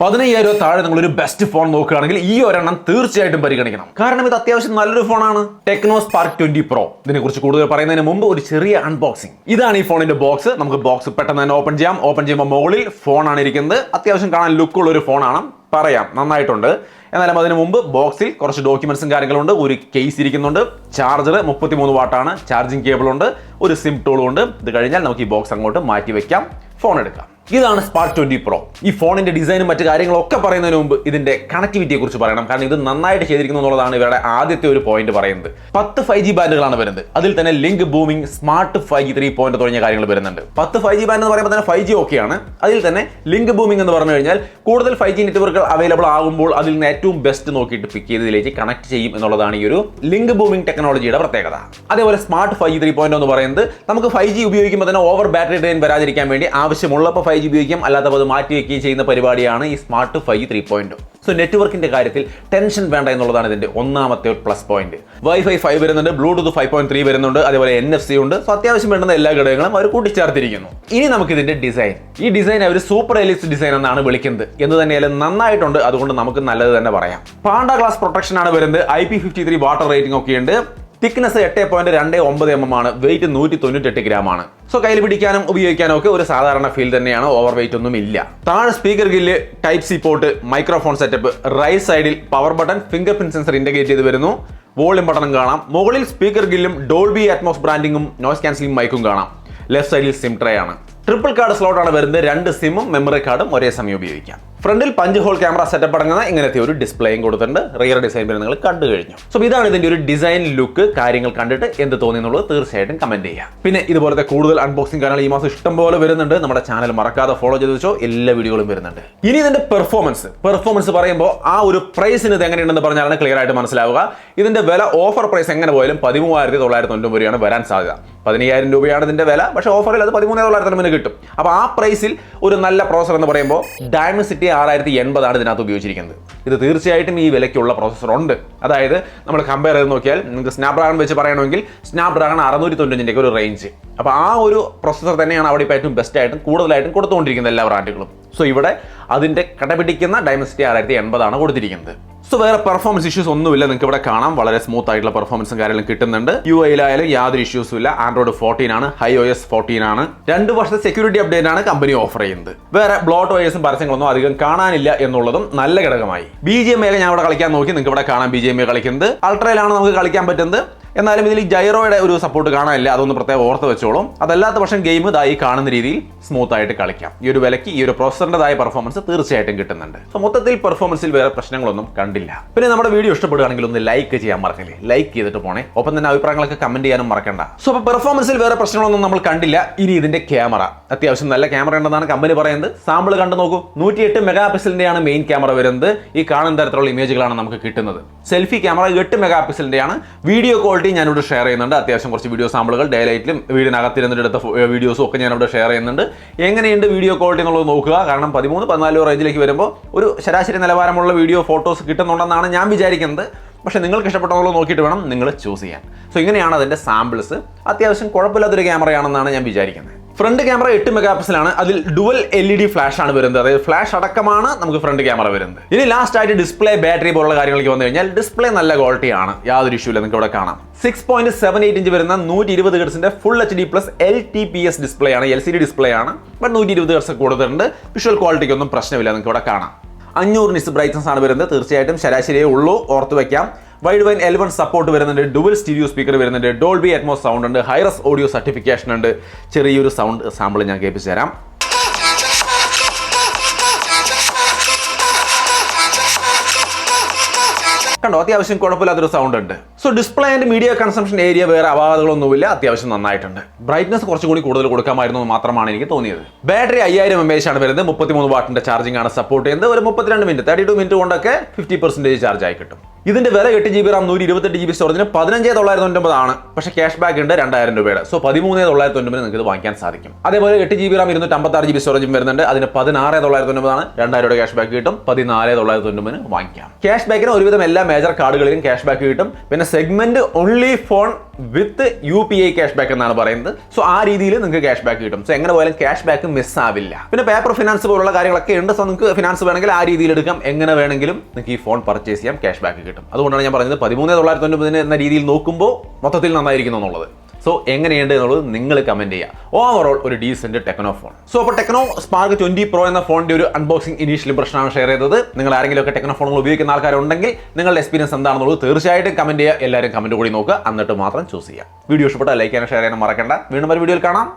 15,000 താഴെ നിങ്ങളൊരു best phone നോക്കുകയാണെങ്കിൽ ഈ ഒരെണ്ണം തീർച്ചയായിട്ടും പരിഗണിക്കണം. കാരണം ഇത് അത്യാവശ്യം നല്ലൊരു ഫോണാണ്. Techno spark 20 Pro. ഇതിനെക്കുറിച്ച് കൂടുതൽ പറയുന്നതിന് മുമ്പ് ഒരു ചെറിയ അൺബോക്സിംഗ്. ഇതാണ് ഈ ഫോണിന്റെ ബോക്സ്. നമുക്ക് ബോക്സ് പെട്ടെന്ന് തന്നെ ഓപ്പൺ ചെയ്യാം. ഓപ്പൺ ചെയ്യുമ്പോൾ മുകളിൽ ഫോണാണ് ഇരിക്കുന്നത്. അത്യാവശ്യം കാണാൻ ലുക്കുള്ള ഒരു ഫോണാണ്. പറയാം, നന്നായിട്ടുണ്ട്. എന്നാലും അതിന് മുമ്പ് ബോക്സിൽ കുറച്ച് ഡോക്യുമെന്റ്സും കാര്യങ്ങളുണ്ട്. ഒരു കേസ് ഇരിക്കുന്നുണ്ട്. ചാർജർ 33 വാട്ടാണ്. ചാർജിങ് കേബിൾ ഉണ്ട്. ഒരു സിം ടൂളും ഉണ്ട്. ഇത് കഴിഞ്ഞാൽ നമുക്ക് ഈ ബോക്സ് അങ്ങോട്ട് മാറ്റി വെക്കാം, ഫോൺ എടുക്കാം. ഇതാണ് സ്പാർക്ക് 20 Pro. ഈ ഫോണിന്റെ ഡിസൈനും മറ്റു കാര്യങ്ങളൊക്കെ പറയുന്നതിന് മുമ്പ് ഇതിന്റെ കണക്ടിവിറ്റിയെ കുറിച്ച് പറയണം. കാരണം ഇത് നന്നായിട്ട് ചെയ്തിരിക്കുന്നു എന്നുള്ളതാണ് ഇവരുടെ ആദ്യത്തെ ഒരു പോയിന്റ് പറയുന്നത്. 10 5G ബാൻഡുകളാണ് വരുന്നത്. അതിൽ തന്നെ ലിങ്ക് ബൂമിംഗ്, സ്മാർട്ട് 5G 3 തുടങ്ങിയ കാര്യങ്ങൾ വരുന്നുണ്ട്. 10 5G ബാൻഡ് എന്ന് പറയുമ്പോൾ തന്നെ 5G ഒക്കെയാണ്. അതിൽ തന്നെ ലിങ്ക് ബൂമിംഗ് എന്ന് പറഞ്ഞു കഴിഞ്ഞാൽ കൂടുതൽ 5G നെറ്റ്വർക്കുകൾ അവൈലബിൾ ആകുമ്പോൾ അതിൽ നിന്ന് ഏറ്റവും ബെസ്റ്റ് നോക്കിയിട്ട് പിക്ക് ചെയ്തതിലേക്ക് കണക്ട് ചെയ്യും എന്നുള്ളതാണ് ഈ ഒരു ലിങ്ക് ബൂമിംഗ് ടെക്നോളജിയുടെ പ്രത്യേകത. അതേപോലെ സ്മാർട്ട് 5G 3 എന്ന് പറയുന്നത് നമുക്ക് 5G ഉപയോഗിക്കുമ്പോൾ തന്നെ ഓവർ ബാറ്ററി ഡ്രെയിൻ വരാതിരിക്കാൻ വേണ്ടി ആവശ്യമുള്ളപ്പോൾ 5G ഉപയോഗിക്കാം, അല്ലാത്തപ്പോൾ അത് മാറ്റി വയ്ക്കുകയും ചെയ്യുന്ന പരിപാടിയാണ് ഈ സ്മാർട്ട് 5G 3. സോ നെറ്റ്വർക്കിന്റെ കാര്യത്തിൽ ടെൻഷൻ വേണ്ട എന്നുള്ളതാണ് ഇതിന്റെ ഒന്നാമത്തെ പ്ലസ് പോയിന്റ്. Wi-Fi 5 വരുന്നുണ്ട്, ബ്ലൂടൂത്ത് 5.3 വരുന്നുണ്ട്, അതേപോലെ NFC ഉണ്ട്. സോ അത്യാവശ്യം വേണ്ടുന്ന എല്ലാ ഘടകങ്ങളും അവർ കൂട്ടിച്ചേർത്തിരിക്കുന്നു. ഇനി നമുക്ക് ഇതിന്റെ ഡിസൈൻ. ഈ ഡിസൈൻ അവർ സൂപ്പർ എലിപ്സ് ഡിസൈൻ എന്നാണ് വിളിക്കുന്നത്. എന്ന് തന്നെയാലും നന്നായിട്ടുണ്ട്. അതുകൊണ്ട് നമുക്ക് നല്ലത് തന്നെ പറയാം. പാണ്ട ഗ്ലാസ് പ്രൊട്ടക്ഷൻ ആണ് വരുന്നത്. IP53 വാട്ടർ റേറ്റിംഗ് ഒക്കെ ഉണ്ട്. തിക്നെസ് 8.29 mm ആണ്. വെയിറ്റ് 198 gram ആണ്. സോ കയ്യിൽ പിടിക്കാനും ഉപയോഗിക്കാനും ഒക്കെ ഒരു സാധാരണ ഫീൽ തന്നെയാണ്. ഓവർ വെയിറ്റ് ഒന്നും ഇല്ല. താഴെ speaker grill, type C port, microphone setup, right സൈഡിൽ power button, fingerprint sensor integrate ചെയ്ത് വരുന്നു. വോളിയം ബട്ടണും കാണാം. മുകളിൽ സ്പീക്കർ ഗില്ലും ഡോൾബി അറ്റ്മോസ് ബ്രാൻഡിങ്ങും നോയ്സ് ക്യാൻസലിംഗ് മൈക്കും കാണാം. ലെഫ്റ്റ് സൈഡിൽ സിം ട്രേ ആണ്. ട്രിപ്പിൾ കാർഡ് സ്ലോട്ട് ആണ് വരുന്നത്. 2 സിമ്മും മെമ്മറി കാർഡും ഒരേ സമയം ഉപയോഗിക്കാം. ഫ്രണ്ടിൽ 5 ഹോൾ ക്യാമറ സെറ്റപ്പ് അടങ്ങുന്ന ഇങ്ങനത്തെ ഒരു ഡിസ്പ്ലേയും കൊടുത്തിട്ടുണ്ട്. റിയർ ഡിസൈൻ നിങ്ങൾ കണ്ടു കഴിഞ്ഞു. സോ ഇതാണ് ഇതിന്റെ ഒരു ഡിസൈൻ ലുക്ക്. കാര്യങ്ങൾ കണ്ടിട്ട് എന്ത് തോന്നി എന്നുള്ളത് തീർച്ചയായിട്ടും കമന്റ് ചെയ്യാം. പിന്നെ ഇതുപോലത്തെ കൂടുതൽ അൺബോക്സിംഗ് കാര്യങ്ങൾ ഈ മാസം ഇഷ്ടം പോലെ വരുന്നുണ്ട്. നമ്മുടെ ചാനൽ മറക്കാതെ ഫോളോ ചെയ്ത് വെച്ചോ. എല്ലാ വീഡിയോകളും വരുന്നുണ്ട്. ഇനി ഇതിന്റെ പെർഫോമൻസ് പറയുമ്പോൾ ആ ഒരു പ്രൈസിന് ഇത് എങ്ങനെയുണ്ടെന്ന് പറഞ്ഞാലാണ് ക്ലിയർ ആയിട്ട് മനസ്സിലാവുക. ഇതിന്റെ വില ഓഫർ പ്രൈസ് എങ്ങനെ പോയാലും 13,990 രൂപയാണ് വരാൻ സാധ്യത. 15,000 രൂപയാണ് ഇതിന്റെ വില. പക്ഷേ ഓഫറിൽ അത് 13,990 കിട്ടും. അപ്പോൾ ആ പ്രൈസിൽ ഒരു നല്ല പ്രോസസർ എന്ന് പറയുമ്പോൾ ഡയമൻസിറ്റി 6080 ആണ് ഇതിനകത്ത് ഉപയോഗിച്ചിരിക്കുന്നത്. ഇത് തീർച്ചയായിട്ടും ഈ വിലയ്ക്കുള്ള പ്രോസസർ ഉണ്ട്. അതായത് നമ്മൾ കമ്പയർ ചെയ്ത് നോക്കിയാൽ നിങ്ങൾക്ക് സ്നാപ്ഡ്രാഗൺ വെച്ച് പറയണമെങ്കിൽ സ്നാപ്ഡ്രാഗൺ 695 ഒരു റേഞ്ച്. അപ്പോൾ ആ ഒരു പ്രോസസർ തന്നെയാണ് അവിടെ ഇപ്പോൾ ഏറ്റവും ബെസ്റ്റ് ആയിട്ടും കൂടുതലായിട്ടും കൊടുത്തുകൊണ്ടിരിക്കുന്നത് എല്ലാ ബ്രാൻഡുകളും. സോ ഇവിടെ അതിന്റെ കടപിടിക്കുന്ന ഡയമൻസിറ്റി 6080 ആണ് കൊടുത്തിരിക്കുന്നത്. സോ വേറെ പെർഫോമൻസ് ഇഷ്യൂസ് ഒന്നുമില്ല. നിങ്ങൾക്ക് ഇവിടെ കാണാം. വളരെ സ്മൂത്ത് ആയിട്ടുള്ള പെർഫോമൻസും കാര്യങ്ങളും കിട്ടുന്നുണ്ട്. UI-ലായാലും യാതൊരു ഇഷ്യൂസും ഇല്ല. Android 14 ആണ്. iOS 14 ആണ്. 2 വർഷത്തെ സെക്യൂരിറ്റി അപ്ഡേറ്റ് ആണ് കമ്പനി ഓഫർ ചെയ്യുന്നത്. വേറെ ബ്ലോട്ട് വയേഴ്സും പരസ്യങ്ങളൊന്നും അധികം കാണാനില്ല എന്നുള്ളതും നല്ല ഘടകമായി. BGMI ഞാൻ ഇവിടെ കളിക്കാൻ നോക്കി. നിങ്ങൾക്ക് ഇവിടെ കാണാം BGMI കളിക്കുന്നത്. അൾട്രയിലാണ് നമുക്ക് കളിക്കാൻ പറ്റുന്നത്. എന്നാലും ഇതിൽ ജൈറോയുടെ ഒരു സപ്പോർട്ട് കാണാനില്ല. അതൊന്ന് പ്രത്യേകം ഓർത്ത് വെച്ചോളും. അതല്ലാത്ത പക്ഷം ഗെയിം ഇതായി കാണുന്ന രീതിയിൽ സ്മൂത്ത് ആയിട്ട് കളിക്കാം. ഈ ഒരു വിലയ്ക്ക് ഈ ഒരു പ്രോസസറിൻ്റെതായ പെർഫോമൻസ് തീർച്ചയായിട്ടും കിട്ടുന്നുണ്ട്. സോ മൊത്തത്തിൽ പെർഫോമൻസിൽ വേറെ പ്രശ്നങ്ങളൊന്നും കണ്ടില്ല. പിന്നെ നമ്മുടെ വീഡിയോ ഇഷ്ടപ്പെടുകയാണെങ്കിൽ ഒന്ന് ലൈക്ക് ചെയ്യാൻ മറക്കല്ലേ. ലൈക്ക് ചെയ്തിട്ട് പോണേ. ഒപ്പം തന്നെ അഭിപ്രായങ്ങളൊക്കെ കമന്റ് ചെയ്യാനും മറക്കണ്ട. സോ അപ്പോൾ പെർഫോമൻസിൽ വേറെ പ്രശ്നങ്ങളൊന്നും നമ്മൾ കണ്ടില്ല. ഇനി ഇതിന്റെ ക്യാമറ അത്യാവശ്യം നല്ല ക്യാമറ ഉണ്ടെന്നാണ് കമ്പനി പറയുന്നത്. സാമ്പിൾ കണ്ടു നോക്കൂ. 108 മെഗാപിക്സലിന്റെയാണ് മെയിൻ ക്യാമറ വരുന്നത്. ഈ കാണുന്ന തരത്തിലുള്ള ഇമേജുകളാണ് നമുക്ക് കിട്ടുന്നത്. Selfie camera 8 മെഗാപിക്സലിന്റെയാണ്. വീഡിയോ ക്വാളിറ്റി ഞാനിവിടെ ഷെയർ ചെയ്യുന്നുണ്ട്. അത്യാവശ്യം കുറച്ച് വീഡിയോ സാമ്പിളുകൾ ഡേലൈറ്റിലും വീടിനകത്തിരുന്നിട്ട് എടുത്ത വീഡിയോസും ഒക്കെ ഞാനിവിടെ ഷെയർ ചെയ്യുന്നുണ്ട്. എങ്ങനെയുണ്ട് വീഡിയോ ക്വാളിറ്റി എന്നുള്ളത് നോക്കുക. കാരണം 13-14 റേഞ്ചിലേക്ക് വരുമ്പോൾ ഒരു ശരാശരി നിലവാരമുള്ള വീഡിയോ ഫോട്ടോസ് കിട്ടുന്നുണ്ടെന്നാണ് ഞാൻ വിചാരിക്കുന്നത്. പക്ഷേ നിങ്ങൾക്ക് ഇഷ്ടപ്പെട്ടതുള്ളത് നോക്കിയിട്ട് വേണം നിങ്ങൾ ചൂസ് ചെയ്യാൻ. സോ ഇങ്ങനെയാണ് അതിൻ്റെ സാമ്പിൾസ്. അത്യാവശ്യം കുഴപ്പമില്ലാത്തൊരു ക്യാമറയാണെന്നാണ് ഞാൻ വിചാരിക്കുന്നത്. ഫ്രണ്ട് ക്യാമറ 8 മെഗാപിക്സലാണ്. അതിൽ ഡുവൽ LED ഫ്ലാഷ് ആണ് വരുന്നത്. അതായത് ഫ്ലാഷ് അടക്കമാണ് നമുക്ക് ഫ്രണ്ട് ക്യാമറ വരുന്നത്. ഇനി ലാസ്റ്റ് ആയിട്ട് ഡിസ്പ്ലേ, ബാറ്ററി പോലുള്ള കാര്യങ്ങൾക്ക് വന്നു കഴിഞ്ഞാൽ ഡിസ്പ്ലേ നല്ല ക്വാളിറ്റിയാണ്. യാതൊരു ഇഷ്യൂ ഇല്ല. നിങ്ങൾക്ക് ഇവിടെ കാണാം. 6.78 ഇഞ്ച് വരുന്ന 120 ഹെർട്സിന്റെ ഫുൾ HD+ LTPS ഡിസ്പ്ലേ ആണ്. LCD ഡിസ്പ്ലേ ആണ്. ബട്ട് 120 ഹെർട്സ് കൊടുത്തിട്ടുണ്ട്. വിഷ്വൽ ക്വാളിറ്റിക്കൊന്നും പ്രശ്നമില്ല. നിങ്ങൾക്ക് ഇവിടെ കാണാം. 500 നിറ്റ്സ് ബ്രൈറ്റ്നസ് ആണ് വരുന്നത്. തീർച്ചയായിട്ടും ശരാശരിയേ ഉള്ളൂ. ഓർത്ത് വെക്കാം. വൈഡ് വൈൻ L1 സപ്പോർട്ട് വരുന്നുണ്ട്. ഡുവൽ സ്റ്റീരിയോ സ്പീക്കർ വരുന്നുണ്ട്. ഡോൾബി അറ്റ്മോസ് സൗണ്ട് ഉണ്ട്. ഹൈറസ് ഓഡിയോ സർട്ടിഫിക്കേഷൻ ഉണ്ട്. ചെറിയൊരു സൗണ്ട് സാമ്പിൾ ഞാൻ കേൾപ്പിച്ചു തരാം. കണ്ടോ, അത്യാവശ്യം കുഴപ്പമില്ലാത്തൊരു സൗണ്ട് ഉണ്ട്. So display and media consumption area വേറെ അപാകതകളൊന്നുമില്ല. അത്യാവശ്യം നന്നായിട്ടുണ്ട്. ബ്രൈറ്റ്നസ് കുറച്ചും കൂടി കൂടുതൽ കൊടുക്കാമായിരുന്നു എന്ന് മാത്രമാണ് എനിക്ക് തോന്നിയത്. ബാറ്ററി 5000 mAh ആണ് വരുന്നത്. 33 വാട്ടിന്റെ ചാർജിംഗ് ആണ് സപ്പോർട്ട് ചെയ്യുന്നത്. ഒരു 32 മിനിറ്റ് 32 മിനിറ്റ് കൊണ്ടൊക്കെ 50% ചാർജ് ആയി കിട്ടും. ഇതിന്റെ വില 8GB RAM 128GB സ്റ്റോറേജിന് 15,990 ആണ്. പക്ഷേ ക്യാഷ് ബാക്ക് ഉണ്ട് 2000 രൂപയുടെ. സോ 13,990 നിങ്ങൾക്ക് ഇത് വാങ്ങിക്കാൻ സാധിക്കും. അതേപോലെ 8GB RAM 256GB സ്റ്റോറേജും വരുന്നുണ്ട്. അതിന് 16,990 ആണ്. 2000 രൂപയുടെ ക്യാഷ് ബാക്ക് കിട്ടും. 14,990 വാങ്ങിക്കാം. ക്യാഷ് ബാക്കിന് ഒരുവിധം എല്ലാ മേജർ കാർഡുകളിലും ക്യാഷ് ബാക്ക് കിട്ടും. പിന്നെ സെഗ്മെന്റ് ഓൺലി ഫോൺ വിത്ത് UPI ക്യാഷ് ബാക്ക് എന്നാണ് പറയുന്നത്. സോ ആ രീതിയിൽ നിങ്ങൾക്ക് ക്യാഷ് ബാക്ക് കിട്ടും. സോ എങ്ങനെ പോയാലും ക്യാഷ് ബാക്ക് മിസ് ആവില്ല. പിന്നെ പേപ്പർ ഫിനാൻസ് പോലുള്ള കാര്യങ്ങളൊക്കെ ഉണ്ട്. സോ നിങ്ങൾക്ക് ഫിനാൻസ് വേണമെങ്കിൽ ആ രീതിയിൽ എടുക്കാം. എങ്ങനെ വേണമെങ്കിലും നിങ്ങൾക്ക് ഈ ഫോൺ പർച്ചേസ് ചെയ്യാം, ക്യാഷ് ബാക്ക് കിട്ടും. അതുകൊണ്ടാണ് ഞാൻ പറയുന്നത് 13,999 എന്ന രീതിയിൽ നോക്കുമ്പോൾ മൊത്തത്തിൽ നന്നായിരിക്കുന്നു എന്നുള്ളത്. സോ എങ്ങനെയുണ്ട് എന്നുള്ളത് നിങ്ങൾ കമന്റ് ചെയ്യുക. ഓവറോൾ ഒരു ഡീസന്റ് ടെക്നോ ഫോൺ. സോ അപ്പോൾ ടെക്നോ സ്പാർക്ക് 20 Pro എന്ന ഫോണിന്റെ ഒരു അൺബോക്സിംഗ് ഇനീഷ്യൽ ഇംപ്രഷനാണ് ഷെയർ ചെയ്തത്. നിങ്ങൾ ആരെങ്കിലും ഒക്കെ ടെക്നോ ഫോണുകൾ ഉപയോഗിക്കുന്ന ആൾക്കാരുണ്ടെങ്കിൽ നിങ്ങളുടെ എക്സ്പീരിയൻസ് എന്താണെന്നുള്ളത് തീർച്ചയായിട്ടും കമന്റ് ചെയ്യുക. എല്ലാവരും കമന്റ് കൂടി നോക്കുക, എന്നിട്ട് മാത്രം ചൂസ് ചെയ്യുക. വീഡിയോ ഇഷ്ടപ്പെട്ടാൽ ലൈക്ക് ചെയ്യാനും ഷെയർ ചെയ്യാനും മറക്കണ്ട. വീണ്ടും ഒരു വീഡിയോയിൽ കാണാം.